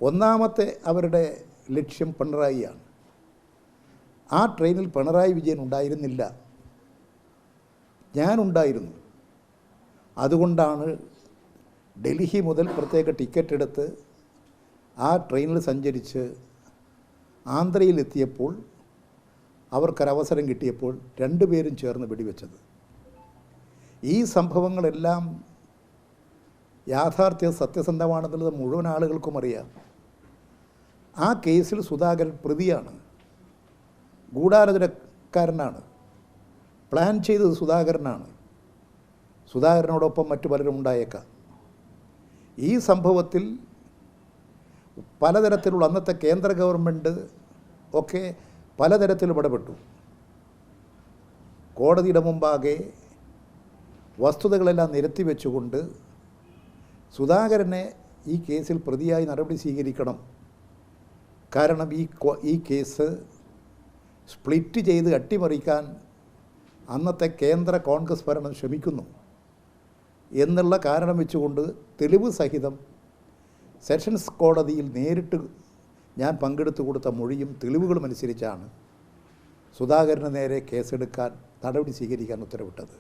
ഒന്നാമത്തെ അവരുടെ ലക്ഷ്യം പിണറായിയാണ്. ആ ട്രെയിനിൽ പിണറായി വിജയൻ ഉണ്ടായിരുന്നില്ല, ഞാനുണ്ടായിരുന്നു. അതുകൊണ്ടാണ് ഡൽഹി മുതൽ പ്രത്യേക ടിക്കറ്റ് എടുത്ത് ആ ട്രെയിനിൽ സഞ്ചരിച്ച് ആന്ധ്രയിലെത്തിയപ്പോൾ അവർക്കൊരവസരം കിട്ടിയപ്പോൾ രണ്ടുപേരും ചേർന്ന് വെടിവെച്ചത്. ഈ സംഭവങ്ങളെല്ലാം സത്യസന്ധമാണെന്നുള്ളത് മുഴുവൻ ആളുകൾക്കും അറിയാം. ആ കേസിൽ സുധാകരൻ പ്രതിയാണ്, ഗൂഢാലോചനക്കാരനാണ്, പ്ലാൻ ചെയ്തത് സുധാകരനാണ്. സുധാകരനോടൊപ്പം മറ്റു പലരും ഉണ്ടായേക്കാം. ഈ സംഭവത്തിൽ പലതരത്തിലുള്ള അന്നത്തെ കേന്ദ്ര ഗവൺമെൻറ് ഒക്കെ പലതരത്തിലും ഇടപെട്ടു. കോടതിയുടെ മുമ്പാകെ വസ്തുതകളെല്ലാം നിരത്തി വെച്ചുകൊണ്ട് സുധാകരനെ ഈ കേസിൽ പ്രതിയായി നടപടി സ്വീകരിക്കണം, കാരണം ഈ കേസ് സ്പ്ലിറ്റ് ചെയ്ത് അട്ടിമറിക്കാൻ അന്നത്തെ കേന്ദ്ര കോൺഗ്രസ് ഭരണം ശ്രമിക്കുന്നു എന്നുള്ള കാരണം വെച്ചുകൊണ്ട് തെളിവ് സഹിതം സെഷൻസ് കോടതിയിൽ നേരിട്ട് ഞാൻ പങ്കെടുത്തു കൊടുത്ത മൊഴിയും തെളിവുകളും അനുസരിച്ചാണ് സുധാകരന് നേരെ കേസെടുക്കാൻ നടപടി സ്വീകരിക്കാൻ ഉത്തരവിട്ടത്.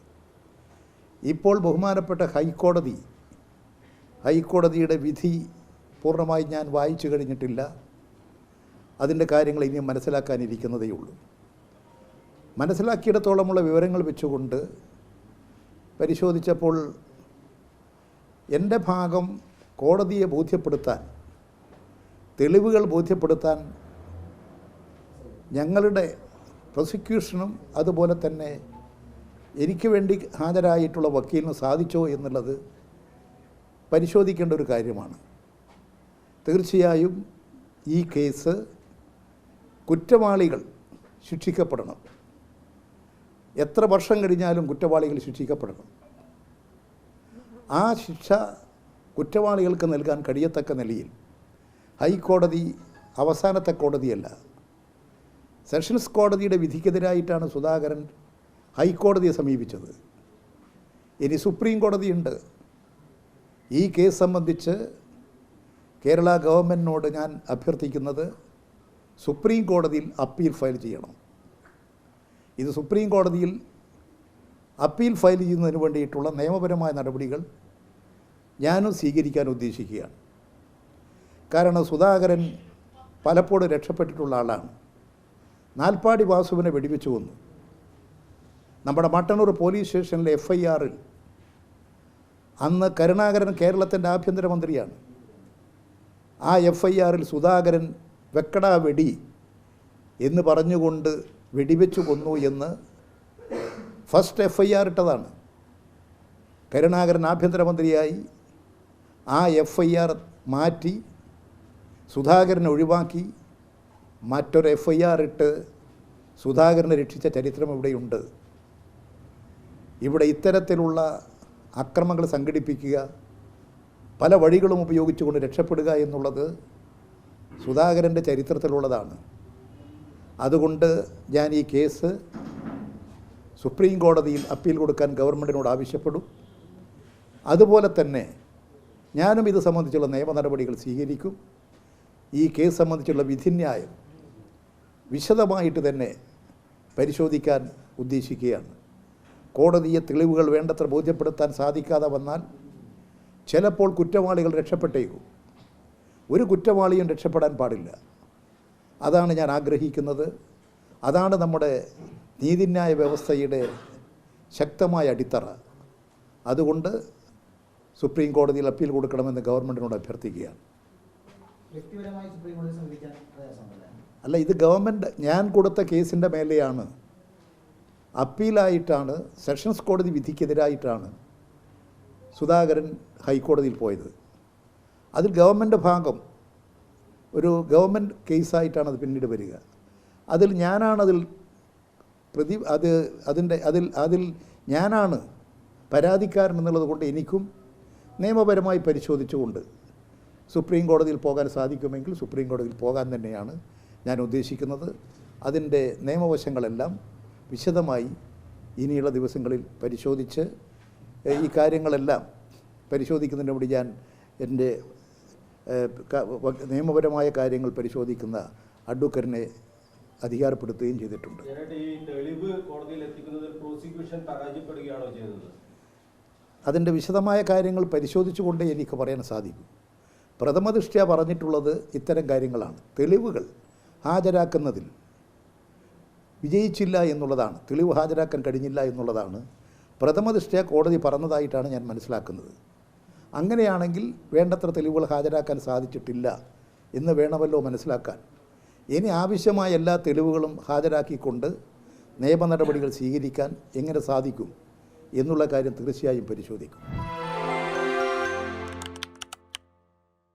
ഇപ്പോൾ ബഹുമാനപ്പെട്ട ഹൈക്കോടതിയുടെ വിധി പൂർണ്ണമായി ഞാൻ വായിച്ചു കഴിഞ്ഞിട്ടില്ല. അതിൻ്റെ കാര്യങ്ങൾ ഇനിയും മനസ്സിലാക്കാനിരിക്കുന്നതേ ഉള്ളൂ. മനസ്സിലാക്കിയിടത്തോളമുള്ള വിവരങ്ങൾ വെച്ചുകൊണ്ട് പരിശോധിച്ചപ്പോൾ എൻ്റെ ഭാഗം കോടതിയെ ബോധ്യപ്പെടുത്താൻ, തെളിവുകൾ ബോധ്യപ്പെടുത്താൻ ഞങ്ങളുടെ പ്രോസിക്യൂഷനും അതുപോലെ തന്നെ എനിക്ക് വേണ്ടി ഹാജരായിട്ടുള്ള വക്കീലിന് സാധിച്ചോ എന്നുള്ളത് പരിശോധിക്കേണ്ട ഒരു കാര്യമാണ്. തീർച്ചയായും ഈ കേസ് കുറ്റവാളികൾ ശിക്ഷിക്കപ്പെടണം. എത്ര വർഷം കഴിഞ്ഞാലും കുറ്റവാളികൾ ശിക്ഷിക്കപ്പെടണം. ആ ശിക്ഷ കുറ്റവാളികൾക്ക് നൽകാൻ കഴിയത്തക്ക നിലയിൽ ഹൈക്കോടതി അവസാനത്തെ കോടതിയല്ല. സെഷൻസ് കോടതിയുടെ വിധിക്കെതിരായിട്ടാണ് സുധാകരൻ ഹൈക്കോടതിയെ സമീപിച്ചത്. ഇനി സുപ്രീം കോടതിയുണ്ട്. ഈ കേസ് സംബന്ധിച്ച് കേരള ഗവൺമെൻറ്റിനോട് ഞാൻ അഭ്യർത്ഥിക്കുന്നത് സുപ്രീം കോടതിയിൽ അപ്പീൽ ഫയൽ ചെയ്യണം. ഇത് സുപ്രീം കോടതിയിൽ അപ്പീൽ ഫയൽ ചെയ്യുന്നതിന് വേണ്ടിയിട്ടുള്ള നിയമപരമായ നടപടികൾ ഞാനും സ്വീകരിക്കാൻ ഉദ്ദേശിക്കുകയാണ്. കാരണം സുധാകരൻ പലപ്പോഴും രക്ഷപ്പെട്ടിട്ടുള്ള ആളാണ്. നാൽപ്പാടി വാസുവിനെ വെടിവെച്ചു കൊന്നു. നമ്മുടെ മട്ടന്നൂർ പോലീസ് സ്റ്റേഷനിലെ FIRൽ അന്ന് കരുണാകരൻ കേരളത്തിൻ്റെ ആഭ്യന്തരമന്ത്രിയാണ്. ആ FIRൽ സുധാകരൻ വെക്കടാ വെടി എന്ന് പറഞ്ഞുകൊണ്ട് വെടിവെച്ചു കൊന്നു എന്ന് ഫസ്റ്റ് FIR ഇട്ടതാണ്. കരുണാകരൻ ആഭ്യന്തരമന്ത്രിയായി ആ FIR മാറ്റി സുധാകരനെ ഒഴിവാക്കി മറ്റൊരു FIR ഇട്ട് സുധാകരനെ രക്ഷിച്ച ചരിത്രം ഇവിടെയുണ്ട്. ഇവിടെ ഇത്തരത്തിലുള്ള അക്രമങ്ങൾ സംഘടിപ്പിക്കുക, പല വഴികളും ഉപയോഗിച്ചുകൊണ്ട് രക്ഷപ്പെടുക എന്നുള്ളത് സുധാകരൻ്റെ ചരിത്രത്തിലുള്ളതാണ്. അതുകൊണ്ട് ഞാൻ ഈ കേസ് സുപ്രീം കോടതിയിൽ അപ്പീൽ കൊടുക്കാൻ ഗവൺമെൻറ്റിനോട് ആവശ്യപ്പെടും. അതുപോലെ തന്നെ ഞാനും ഇത് സംബന്ധിച്ചുള്ള നിയമ നടപടികൾ സ്വീകരിക്കും. ഈ കേസ് സംബന്ധിച്ചുള്ള വിധിന്യായം വിശദമായിട്ട് തന്നെ പരിശോധിക്കാൻ ഉദ്ദേശിക്കുകയാണ്. കോടതിയെ തെളിവുകൾ വേണ്ടത്ര ബോധ്യപ്പെടുത്താൻ സാധിക്കാതെ വന്നാൽ ചിലപ്പോൾ കുറ്റവാളികൾ രക്ഷപ്പെട്ടേക്കും. ഒരു കുറ്റവാളിയും രക്ഷപ്പെടാൻ പാടില്ല. അതാണ് ഞാൻ ആഗ്രഹിക്കുന്നത്. അതാണ് നമ്മുടെ നീതിന്യായ വ്യവസ്ഥയുടെ ശക്തമായ അടിത്തറ. അതുകൊണ്ട് സുപ്രീം കോടതിയിൽ അപ്പീൽ കൊടുക്കണമെന്ന് ഗവൺമെൻറ്റിനോട് അഭ്യർത്ഥിക്കുകയാണ്. അല്ല, ഇത് ഗവൺമെൻറ് ഞാൻ കൊടുത്ത കേസിൻ്റെ മേലെയാണ്. അപ്പീലായിട്ടാണ്, സെഷൻസ് കോടതി വിധിക്കെതിരായിട്ടാണ് സുധാകരൻ ഹൈക്കോടതിയിൽ പോയത്. അതിൽ ഗവൺമെൻറ് ഭാഗം ഒരു ഗവൺമെൻറ് കേസായിട്ടാണ് അത് പിന്നീട് വരിക. അതിൽ ഞാനാണതിൽ അതിൽ ഞാനാണ് പരാതിക്കാരൻ എന്നുള്ളത് കൊണ്ട് എനിക്കും നിയമപരമായി പരിശോധിച്ചുകൊണ്ട് സുപ്രീം കോടതിയിൽ പോകാൻ സാധിക്കുമെങ്കിൽ സുപ്രീം കോടതിയിൽ പോകാൻ തന്നെയാണ് ഞാൻ ഉദ്ദേശിക്കുന്നത്. അതിൻ്റെ നിയമവശങ്ങളെല്ലാം വിശദമായി ഇനിയുള്ള ദിവസങ്ങളിൽ പരിശോധിച്ച് ഈ കാര്യങ്ങളെല്ലാം പരിശോധിക്കുന്നതിന് വേണ്ടി ഞാൻ എൻ്റെ നിയമപരമായ കാര്യങ്ങൾ പരിശോധിക്കുന്ന അഡ്വക്കറ്റിനെ അധികാരപ്പെടുത്തുകയും ചെയ്തിട്ടുണ്ട്. അതിൻ്റെ വിശദമായ കാര്യങ്ങൾ പരിശോധിച്ചുകൊണ്ടേ എനിക്ക് പറയാൻ സാധിക്കും. പ്രഥമദൃഷ്ട്യാ പറഞ്ഞിട്ടുള്ളത് ഇത്തരം കാര്യങ്ങളാണ്. തെളിവുകൾ ഹാജരാക്കുന്നതിൽ വിജയിച്ചില്ല എന്നുള്ളതാണ്, തെളിവ് ഹാജരാക്കാൻ കഴിഞ്ഞില്ല എന്നുള്ളതാണ് പ്രഥമദൃഷ്ട്യാ കോടതി പറഞ്ഞതായിട്ടാണ് ഞാൻ മനസ്സിലാക്കുന്നത്. അങ്ങനെയാണെങ്കിൽ വേണ്ടത്ര തെളിവുകൾ ഹാജരാക്കാൻ സാധിച്ചിട്ടില്ല എന്ന് വേണമല്ലോ മനസ്സിലാക്കാൻ. ഇനി ആവശ്യമായ എല്ലാ തെളിവുകളും ഹാജരാക്കിക്കൊണ്ട് നിയമ നടപടികൾ സ്വീകരിക്കാൻ എങ്ങനെ സാധിക്കും എന്നുള്ള കാര്യം തീർച്ചയായും പരിശോധിക്കും.